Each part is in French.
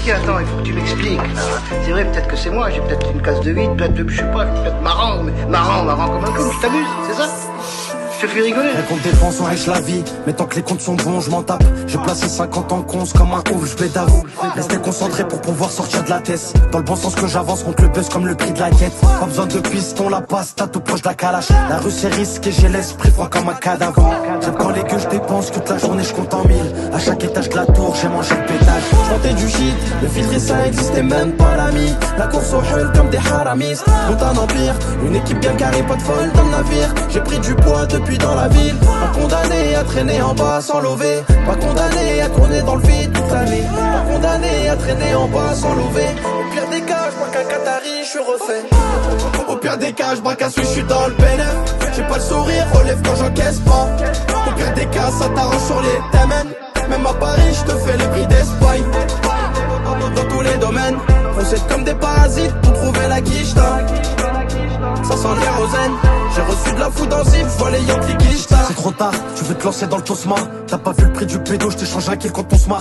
qu'il y a? Attends, il faut que tu m'expliques. C'est vrai, peut-être que c'est moi, j'ai peut-être une case de vide, peut-être, je sais pas, peut-être marrant, mais marrant comme un clown, je t'amuse, c'est ça? Je te fais rigoler. Rien qu'on dépense, on règle la vie. Mais tant que les comptes sont bons, je m'en tape. J'ai placé 50 ans cons comme un ouf, je bédave. Restez concentré pour pouvoir sortir de la tête. Dans le bon sens que j'avance, contre le buzz comme le prix de la quête. Pas besoin de piston, la passe, t'as tout proche de la calache. La rue c'est risqué, j'ai l'esprit froid comme un cadavre. J'aime quand les gueux je dépense, toute la journée je compte en mille. À chaque étage de la tour, j'ai mangé le pétage. J'tentais du shit, le filtre et ça existait même pas l'ami. La course au hall comme des haramis. Monte un empire, une équipe bien carrée, pas de folle dans le navire. J'ai pris du poids depuis dans la ville. Pas condamné à traîner en bas sans lever. Pas condamné à tourner dans le vide toute la vie. Pas condamné à traîner en bas sans lever. Au pire des cas, j'braque un Qatari, j'suis refait. Au pire des cas, j'braque un Suisse, j'suis dans le bénéf. J'ai pas le sourire, relève quand j'encaisse pas. Au pire des cas, ça t'arrange sur les thèmes. Même à Paris, j'te fais les prix d'Espagne. Dans tous les domaines, procède comme des parasites pour trouver la quicheta. Ça sent l'érosène. J'ai reçu de la foudre en zip, j'vois les Yankees qui j't'arrête. C'est trop tard, tu veux te lancer dans le tosma. T'as pas vu le prix du pédo, j't'échange un kill quand on se marre.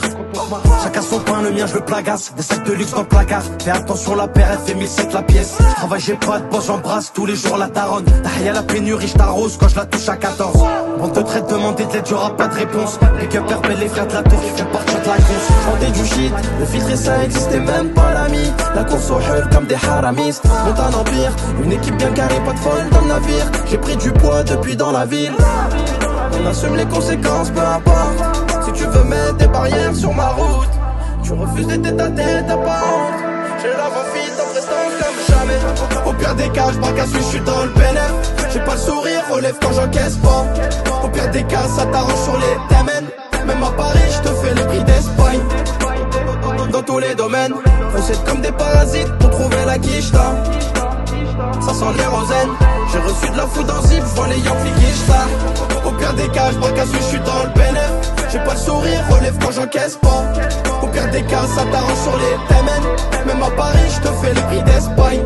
Chacun son pain, le mien je le plagasse. Des sacs de luxe dans le placard. Fais attention, la paire elle fait 1007 la pièce. J'travaille, j'ai pas de boss, j'embrasse tous les jours la taronne. Derrière la pénurie, j't'arrose quand je la touche à 14. Bande de traite, demander de l'aide, y'aura pas de réponse. Les gars belle les frères de la tour qui font partir de la conce. J'vendais du shit, le filtre et ça existait même pas l'ami. La course au hall comme des haramis. Monte un empire, une équipe bien carrée, pas de folle dans le navire. J'ai pris du poids depuis dans la ville. On assume les conséquences, peu importe. Si tu veux mettre des barrières sur ma route, tu refuses d'être ta tête, t'as pas honte. J'ai la voix vite en prestance comme jamais. Au pire des cas, j'braque un Suisse, j'suis dans le bénéf. J'ai pas le sourire, relève quand j'encaisse pas. Au pire des cas, ça t'arrange sur les thèmes. Même à Paris, j'te fais les prix d'Espagne. Dans tous les domaines, procède comme des parasites pour trouver la quicheta. Ça sent l'érosène. J'ai reçu de la foudre en zip, j'vois les Yankees qui j't'arrête. Au pire des cas, j'braque un Suisse, j'suis dans le bénéf. J'ai pas le sourire, relève quand j'encaisse pas. Au pire des cas, ça t'arrange sur les thèmes. Même à Paris, j'te fais les prix d'Espagne.